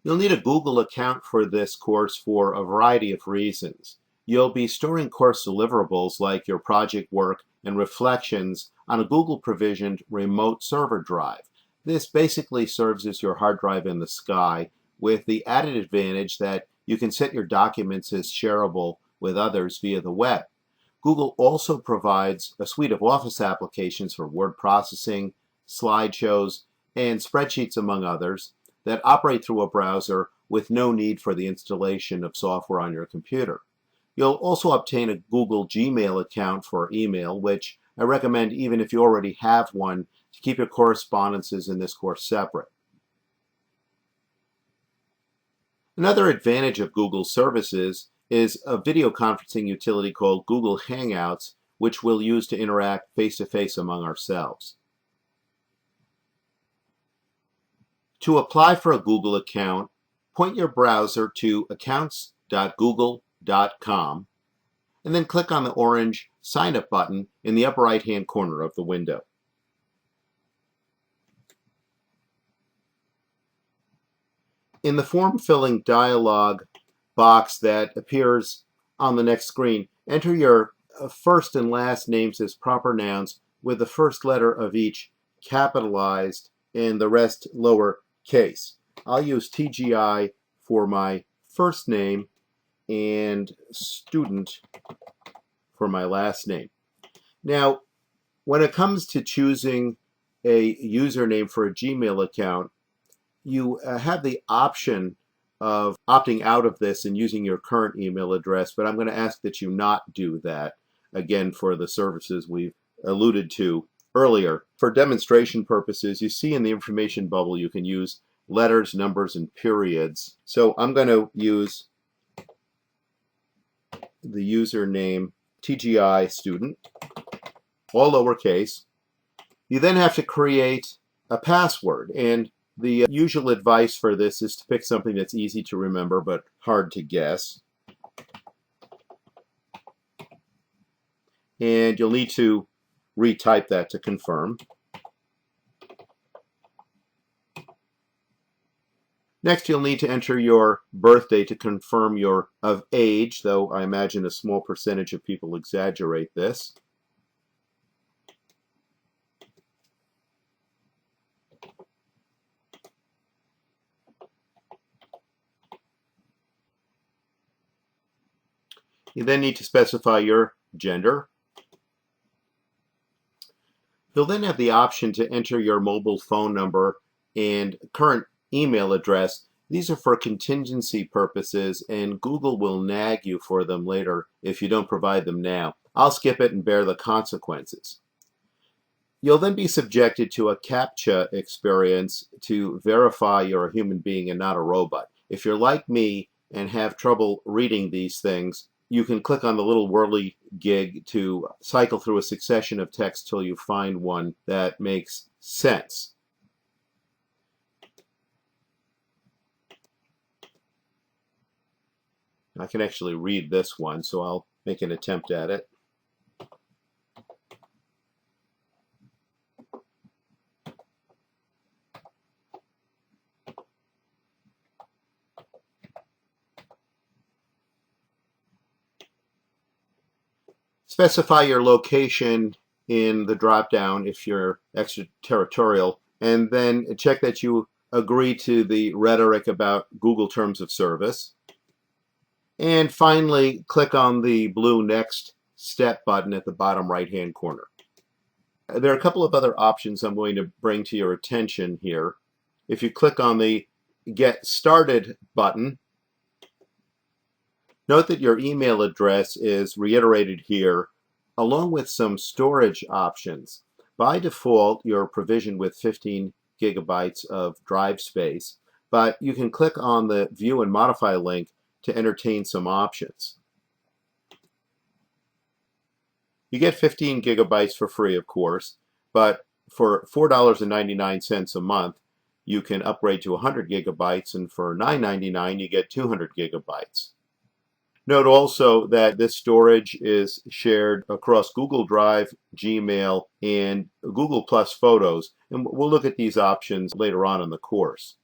You'll need a Google account for this course for a variety of reasons. You'll be storing course deliverables like your project work and reflections on a Google provisioned remote server drive. This basically serves as your hard drive in the sky, with the added advantage that you can set your documents as shareable with others via the web. Google also provides a suite of Office applications for word processing, slideshows, and spreadsheets, among others, that operate through a browser with no need for the installation of software on your computer. You'll also obtain a Google Gmail account for email, which I recommend even if you already have one, to keep your correspondences in this course separate. Another advantage of Google services is a video conferencing utility called Google Hangouts, which we'll use to interact face-to-face among ourselves. To apply for a Google account, point your browser to accounts.google.com and then click on the orange Sign Up button in the upper right-hand corner of the window. In the form-filling dialog box that appears on the next screen, enter your first and last names as proper nouns with the first letter of each capitalized and the rest lowercase. I'll use TGI for my first name and student for my last name. Now, when it comes to choosing a username for a Gmail account, you have the option of opting out of this and using your current email address, but I'm going to ask that you not do that, again, for the services we've alluded to earlier. For demonstration purposes, you see in the information bubble you can use letters, numbers, and periods. So I'm going to use the username TGI student, all lowercase. You then have to create a password, and the usual advice for this is to pick something that's easy to remember but hard to guess. And you'll need to retype that to confirm. Next, you'll need to enter your birthday to confirm you're of age, though I imagine a small percentage of people exaggerate this. You then need to specify your gender. You'll then have the option to enter your mobile phone number and current email address. These are for contingency purposes, and Google will nag you for them later if you don't provide them now. I'll skip it and bear the consequences. You'll then be subjected to a CAPTCHA experience to verify you're a human being and not a robot. If you're like me and have trouble reading these things, you can click on the little whirligig to cycle through a succession of text till you find one that makes sense. I can actually read this one, so I'll make an attempt at it. Specify your location in the drop-down if you're extraterritorial, and then check that you agree to the rhetoric about Google Terms of Service. And finally, click on the blue Next Step button at the bottom right-hand corner. There are a couple of other options I'm going to bring to your attention here. If you click on the Get Started button, note that your email address is reiterated here, along with some storage options. By default, you're provisioned with 15 gigabytes of drive space, but you can click on the View and Modify link to entertain some options. You get 15 gigabytes for free, of course, but for $4.99 a month, you can upgrade to 100 gigabytes, and for $9.99 you get 200 gigabytes. Note also that this storage is shared across Google Drive, Gmail, and Google Plus Photos, and we'll look at these options later on in the course.